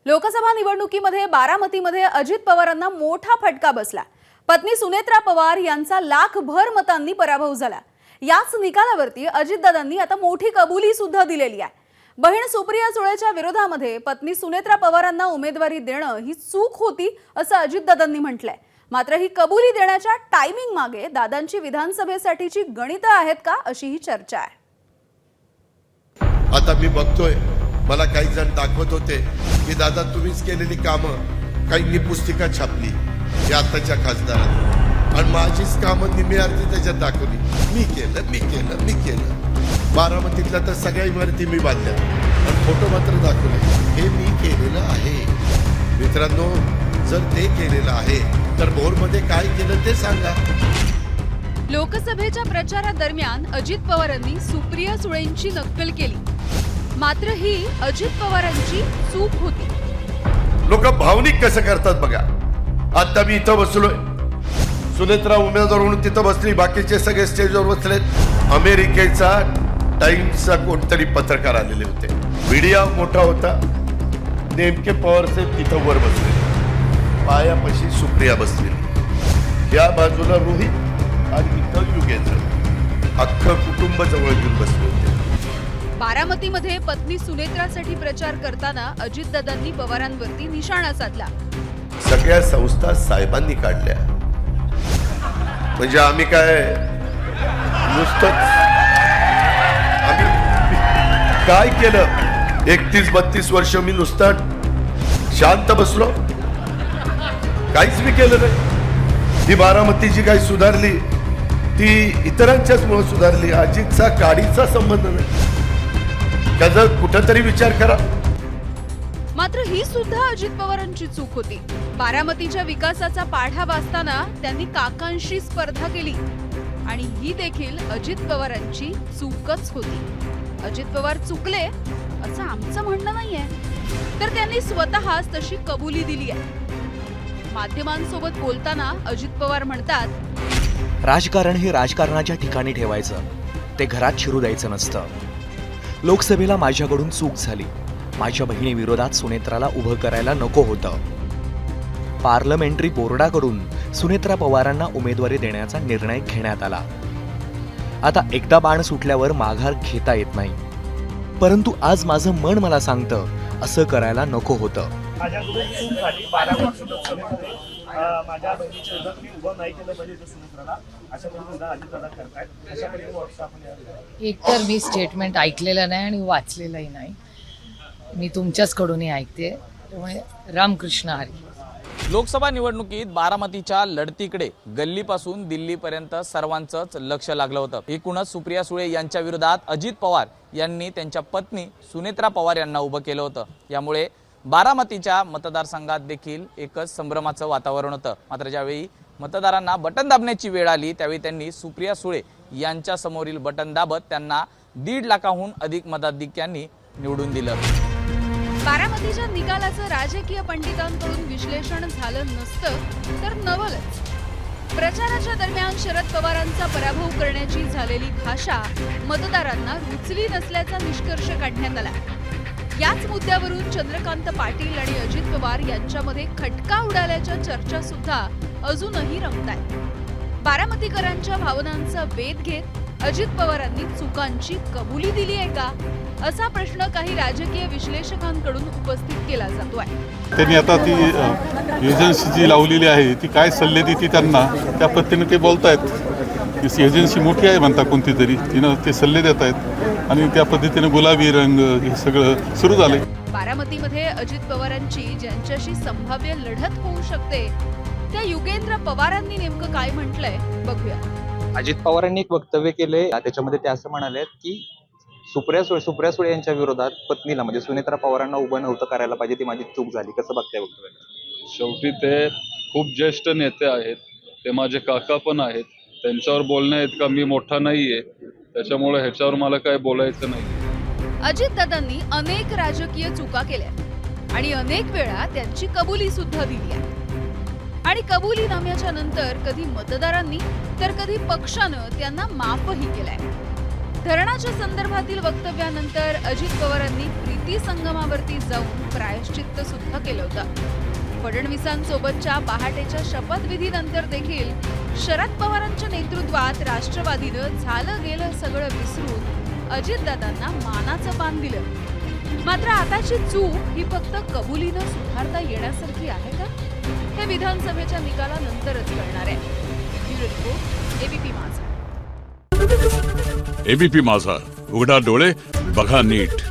लोकसभा निवडणुकीमध्ये बारामतीमध्ये अजित पवारांना मोठा फटका बसला। पत्नी सुनेत्रा पवार यांचा लाखभर मतांनी पराभव झाला। याच निकालावरती अजितदादांनी आता मोठी कबुली सुद्धा दिलेली आहे। बहीण सुप्रिया सुळेच्या विरोधामध्ये पत्नी सुनेत्रा पवारांना उमेदवारी देणं ही चूक होती असं अजितदादांनी म्हटलंय। मात्र ही कबुली देण्याच्या टायमिंग मागे दादांची विधानसभेसाठीची गणितं आहेत का अशी ही चर्चा आहे। आता मी बघतोय मला काही जण दाखवत होते की दादा तुम्हीच केलेली कामं काहींनी पुस्तिका छापली या आताच्या खासदारांनी आणि माझीच कामं निम्मी अर्धी त्याच्यात दाखवली। मी केलं बारामतीतल्या तर सगळ्या इमारती मी बांधल्या आणि फोटो मात्र दाखवले हे मी केलेलं आहे। मित्रांनो जर ते केलेलं आहे तर भोरमध्ये काय केलं ते सांगा। लोकसभेच्या प्रचारादरम्यान अजित पवारांनी सुप्रिया सुळेंची नक्कल केली, मात्र ही अजित पवारांची चूक होती। लोक भावनिक कसं करतात बघा। आता मी इथं बसलोय, सुनेत्रा उमेदवार म्हणून तिथं बसली, बाकीचे सगळे स्टेजवर बसलेत। अमेरिकेचा टाइम्सचा कोणतरी पत्रकार आलेले होते, मीडिया मोठा होता, नेमके पवार साहेब तिथं वर बसले, पायापाशी सुप्रिया बसलेली, या बाजूला रोहित आणि इथं युगेंद्र, अख्खं कुटुंब जवळ घेऊन बसले होते। बारामतीमध्ये पत्नी सुनेत्रासाठी प्रचार करताना अजितदादांनी पवारांवरती निशाणा साधला। सगळ्या संस्था साहेबांनी काढल्या, म्हणजे आम्ही काय नुसतंच आम्ही काय केलं? 31-32 वर्ष मी नुसतं शांत बसलो, काहीच मी केलं नाही। ही बारामती जी काही सुधारली ती इतरांच्याच मुळे सुधारली, अजितचा काडीचा संबंध नाही। त्याचा कुठंतरी विचार करा। मात्र ही सुद्धा अजित पवारांची चूक होती। बारामतीच्या विकासाचा पाढा वाचताना त्यांनी काकांशी स्पर्धा केली आणि ही देखील अजित पवारांची चूकच होती। अजित पवार चुकले असं आमचं म्हणणं नाहीये, तर त्यांनी स्वतःच तशी कबुली दिली आहे। माध्यमांसोबत बोलताना अजित पवार म्हणतात, राजकारण हे राजकारणाच्या ठिकाणी ठेवायचं, ते घरात शिरू द्यायचं नसतं। लोकसभेला माझ्याकडून चूक झाली, माझ्या बहिणीविरोधात सुनेत्राला उभं करायला नको होतं। पार्लमेंटरी बोर्डाकडून सुनेत्रा पवारांना उमेदवारी देण्याचा निर्णय घेण्यात आला। आता एकदा बाण सुटल्यावर माघार घेता येत नाही, परंतु आज माझं मन मला सांगतं असं करायला नको होतं। माझ्याकडून चूक झाली, 12 वर्ष लोकसभेमध्ये माझ्या बहिणीच्या विरोधात मी उभं नाही केलं पाहिजे सुनेत्राला, अशा पद्धतीने अजितदादा करतायत। अशा पद्धतीने आपण एक तर मी स्टेटमेंट ऐकलेलं नाही आणि वाचलेलंही नाही, मी तुमच्याचकडूनही ऐकते, त्यामुळे रामकृष्ण हरी। लोकसभा निवडणुकीत बारामतीच्या लढतीकडे गल्लीपासून दिल्लीपर्यंत सर्वांचंच लक्ष लागलं होतं। एकूणच सुप्रिया सुळे यांच्या विरोधात अजित पवार यांनी त्यांच्या पत्नी सुनेत्रा पवार यांना उभं केलं होतं। यामुळे बारामतीच्या मतदारसंघात देखील एकच संभ्रमाचं वातावरण होतं। मात्र ज्यावेळी मतदारांना बटन दाबण्याची वेळ आली त्यावेळी त्यांनी सुप्रिया सुळे यांच्या समोरील बटन दाबत त्यांना 1.5 लाखाहून अधिक मताधिक्यांनी निवडून दिलं। बारामतीच्या निकालाचं राजकीय पंडितांकडून विश्लेषण झालं नसतं तर नवलच। प्रचाराच्या दरम्यान शरद पवारांचा पराभव करण्याची झालेली भाषा मतदारांना रुचली नसल्याचा निष्कर्ष काढण्यात आला। याच मुद्द्यावरून चंद्रकांत पाटील आणि अजित पवार यांच्यामध्ये खटका उडाल्याच्या चर्चा सुद्धा अजूनही रंगतायत। बारामतीकरांच्या भावनांचा वेध घेत अजित पवारांनी चुकांची कबुली दिली आहे का असा प्रश्न काही राजकीय विश्लेषकांकडून उपस्थित केला जातोय। त्यांनी आता ती एजन्सी जी लावलेली आहे ती काय सल्ले देते त्यांना, त्या पद्धतीने ते बोलतायत। एजन्सी मोठी आहे म्हणता कोणती तरी, तिनं ते सल्ले देत आहेत आणि त्या पद्धतीने गुलाबी रंग हे सगळं सुरू झालंय। बारामतीमध्ये अजित पवारांची ज्यांच्याशी संभाव्य लढत होऊ शकते त्या युगेंद्र पवारांनी नेमकं काय म्हटलंय बघूया। अजित पवारांनी एक वक्तव्य केले, त्याच्यामध्ये ते असं म्हणाले की सुप्रिया सुळे यांच्या विरोधात पत्नीला म्हणजे सुनेत्रा पवारांना उभं नव्हतं करायला पाहिजे, ती माझी चूक झाली। कसं बघताय वक्तव्य? शेवटी ते खूप ज्येष्ठ नेते आहेत, ते माझे काका पण आहेत, त्यांच्यावर बोलण्या इतका मी मोठा नाहीये, त्याच्यामुळे ह्याच्यावर मला काय बोलायचं नाही। अजितदादांनी अनेक राजकीय चुका केल्या आणि अनेक वेळा त्यांची कबुली सुद्धा दिली आहे आणि कबुलीनाम्याच्या नंतर कधी मतदारांनी तर कधी पक्षानं त्यांना माफही केलंय। धरणाच्या संदर्भातील वक्तव्यानंतर अजित पवारांनी प्रीती संगमावरती जाऊन प्रायश्चित्त सुद्धा केलं होतं. फडणवीसांसोबतच्या पहाटेच्या शपथविधीनंतर देखील शरद पवारांच्या नेतृत्वात राष्ट्रवादीनं झालं गेलं सगळं विसरून अजितदादांना मानाचं पान दिलं. मात्र आताची चूक ही फक्त कबुलीनं सुधारता येण्यासारखी आहे का? हे विधानसभेच्या निकालानंतरच कळणार आहे. ब्युरो रिपोर्ट, एबीपी माझा. एबीपी माझा, उघडा डोळे बघा नीट.